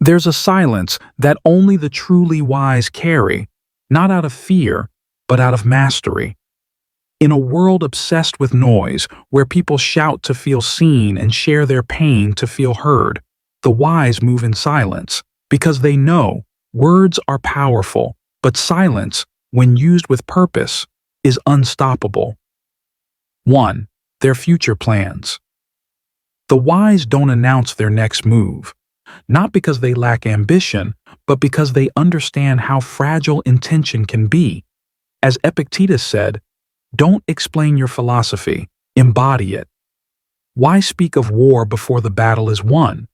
There's a silence that only the truly wise carry, not out of fear, but out of mastery. In a world obsessed with noise, where people shout to feel seen and share their pain to feel heard, the wise move in silence because they know words are powerful, but silence, when used with purpose, is unstoppable. 1. Their future plans. The wise don't announce their next move, not because they lack ambition, but because they understand how fragile intention can be. As Epictetus said, "Don't explain your philosophy, embody it." Why speak of war before the battle is won?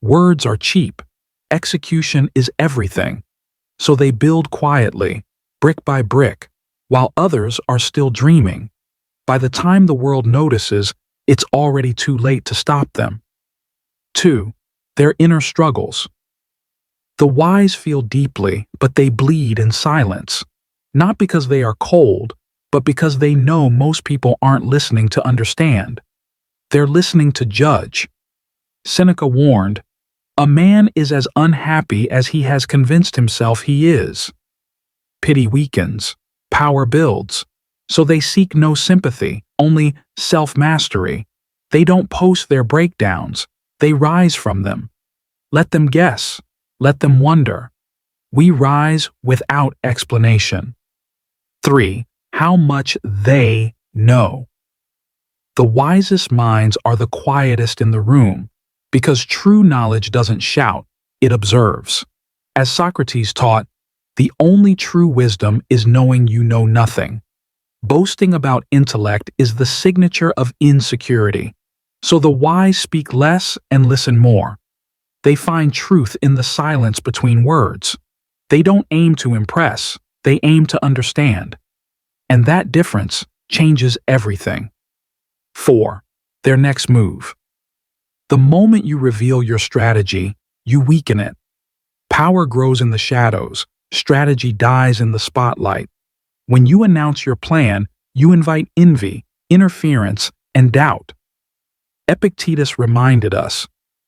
Words are cheap. Execution is everything. So they build quietly, brick by brick, while others are still dreaming. By the time the world notices, it's already too late to stop them. 2. Their inner struggles. The wise feel deeply, but they bleed in silence, not because they are cold, but because they know most people aren't listening to understand. They're listening to judge. Seneca warned, "A man is as unhappy as he has convinced himself he is." Pity weakens, power builds, so they seek no sympathy, only self-mastery. They don't post their breakdowns, they rise from them. Let them guess, let them wonder. We rise without explanation. 3. How much they know. The wisest minds are the quietest in the room, because true knowledge doesn't shout, it observes. As Socrates taught, the only true wisdom is knowing you know nothing. Boasting about intellect is the signature of insecurity. So the wise speak less and listen more. They find truth in the silence between words. They don't aim to impress, they aim to understand. And that difference changes everything. 4. Their next move. The moment you reveal your strategy, you weaken it. Power grows in the shadows, strategy dies in the spotlight. When you announce your plan, you invite envy, interference, and doubt. Epictetus reminded us,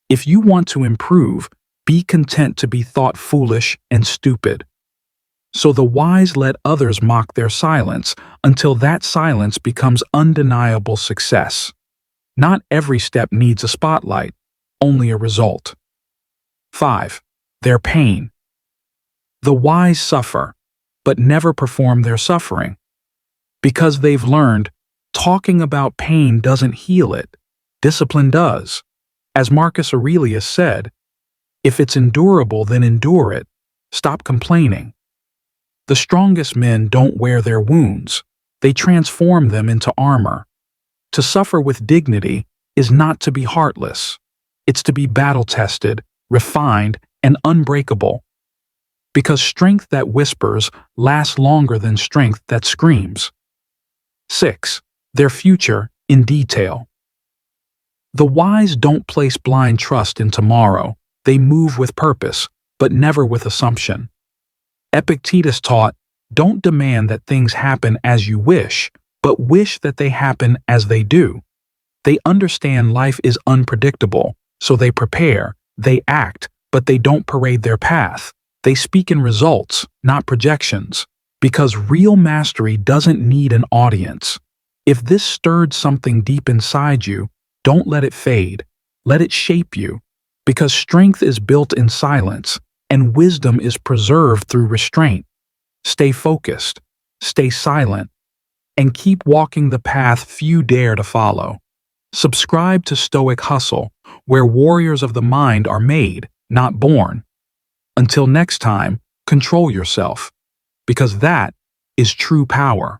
if you want to improve, be content to be thought foolish and stupid. So the wise let others mock their silence until that silence becomes undeniable success. Not every step needs a spotlight, only a result. 5. Their pain. The wise suffer, but never perform their suffering. Because they've learned, talking about pain doesn't heal it, discipline does. As Marcus Aurelius said, if it's endurable, then endure it. Stop complaining. The strongest men don't wear their wounds, they transform them into armor. To suffer with dignity is not to be heartless. It's to be battle-tested, refined, and unbreakable. Because strength that whispers lasts longer than strength that screams. 6. Their future in detail. The wise don't place blind trust in tomorrow. They move with purpose, but never with assumption. Epictetus taught, don't demand that things happen as you wish, but wish that they happen as they do. They understand life is unpredictable, so they prepare, they act, but they don't parade their path. They speak in results, not projections, because real mastery doesn't need an audience. If this stirred something deep inside you, don't let it fade. Let it shape you, because strength is built in silence, and wisdom is preserved through restraint. Stay focused, stay silent, and keep walking the path few dare to follow. Subscribe to Stoic Hustle, where warriors of the mind are made, not born. Until next time, control yourself, because that is true power.